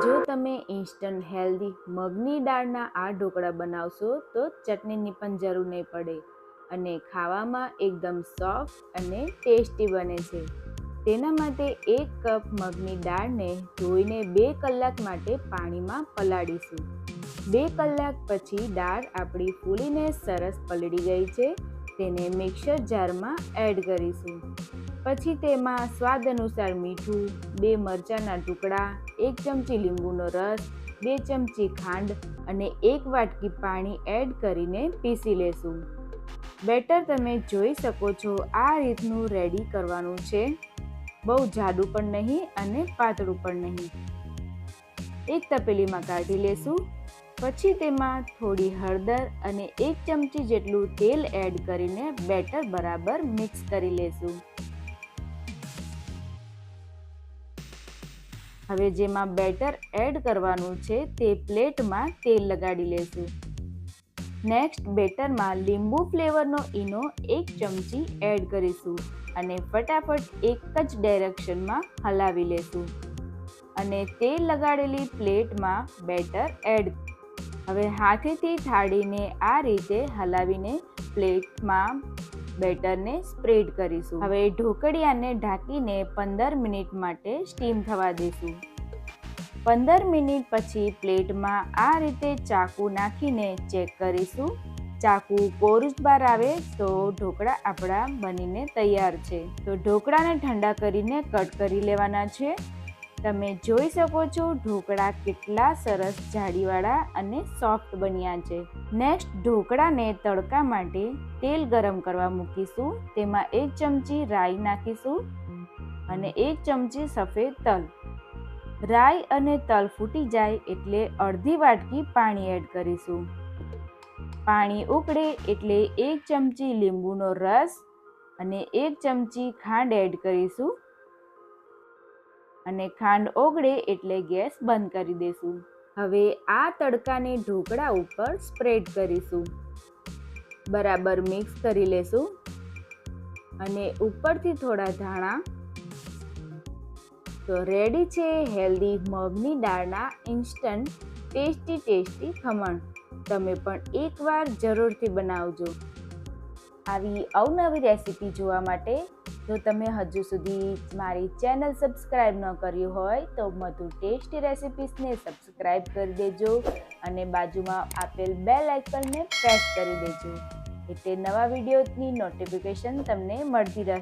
જો તમે instant healthy મગની દાળના આ ઢોકળા બનાવશો તો ચટણીની પણ જરૂર નહીં પડે અને ખાવામાં એકદમ સોફ્ટ અને ટેસ્ટી બને છે. તેના માટે 1 કપ મગની દાળને ધોઈને 2 કલાક માટે પાણીમાં પલાળીશું. 2 કલાક પછી દાળ આપણી ફૂલીને સરસ પલળી ગઈ છે. તેને મિક્સર જારમાં એડ કરીશું. પછી તેમાં સ્વાદ અનુસાર મીઠું, 2 મરચાંના ટુકડા, 1 ચમચી લીંબુનો રસ, 2 ચમચી ખાંડ અને 1 વાટકી પાણી એડ કરીને પીસી લેશું. બેટર તમે જોઈ શકો છો આ રીતનું રેડી કરવાનું છે. બહુ જાડું પણ નહીં અને પાતળું પણ નહીં. એક તપેલીમાં કાઢી લેશું. પછી તેમાં થોડી હળદર અને 1 ચમચી જેટલું તેલ એડ કરીને બેટર બરાબર મિક્સ કરી લેશું. હવે જેમાં બેટર એડ કરવાનું છે તે પ્લેટમાં તેલ લગાડી લેશું. નેક્સ્ટ બેટરમાં લીંબુ ફ્લેવરનો ઈનો 1 ચમચી એડ કરીશું અને ફટાફટ એક જ ડાયરેક્શનમાં હલાવી લેશું અને તેલ લગાડેલી પ્લેટમાં બેટર એડ. હવે હાથેથી થાળીને આ રીતે હલાવીને પ્લેટમાં બેટરને સ્પ્રેડ કરીશું. હવે ઢોકળિયાને ઢાંકીને 15 મિનિટ માટે સ્ટીમ થવા દઈશું. 15 મિનિટ પછી પ્લેટમાં આ રીતે ચાકુ નાખીને ચેક કરીશું. ચાકુ કોરું જ બહાર આવે તો ઢોકળા આપણા બનીને તૈયાર છે. તો ઢોકળાને ઠંડા કરીને કટ કરી લેવાના છે. તમે જોઈ શકો છો ઢોકળા કેટલા સરસ જાળીવાળા અને સોફ્ટ બન્યા છે. નેક્સ્ટ ઢોકળાને તળકા માટે તેલ ગરમ કરવા મૂકીશું. તેમાં 1 ચમચી રાઈ નાખીશું અને 1 ચમચી સફેદ તલ. રાઈ અને તલ ફૂટી જાય એટલે અડધી વાટકી પાણી એડ કરીશું. પાણી ઉકળે એટલે 1 ચમચી લીંબુનો રસ અને 1 ચમચી ખાંડ એડ કરીશું અને ખાંડ ઓગળે એટલે ગેસ બંધ કરી દઈશું. હવે આ તડકાને ઢોકળા ઉપર સ્પ્રેડ કરીશું. બરાબર મિક્સ કરી લેશું અને ઉપરથી થોડા ધાણા. તો રેડી છે હેલ્ધી મગની દાળના ઇન્સ્ટન્ટ ટેસ્ટી ખમણ. તમે પણ એકવાર જરૂરથી બનાવજો. આવી અવનવી રેસીપી જોવા માટે જો તમે હજુ સુધી મારી ચેનલ સબસ્ક્રાઈબ ન કર્યું હોય તો મધુ ટેસ્ટી રેસિપીસને સબસ્ક્રાઈબ કરી દેજો અને બાજુમાં આપેલ બેલ આઇકનને પ્રેસ કરી દેજો એટલે નવા વિડીયોની નોટિફિકેશન તમને મળતી રહે.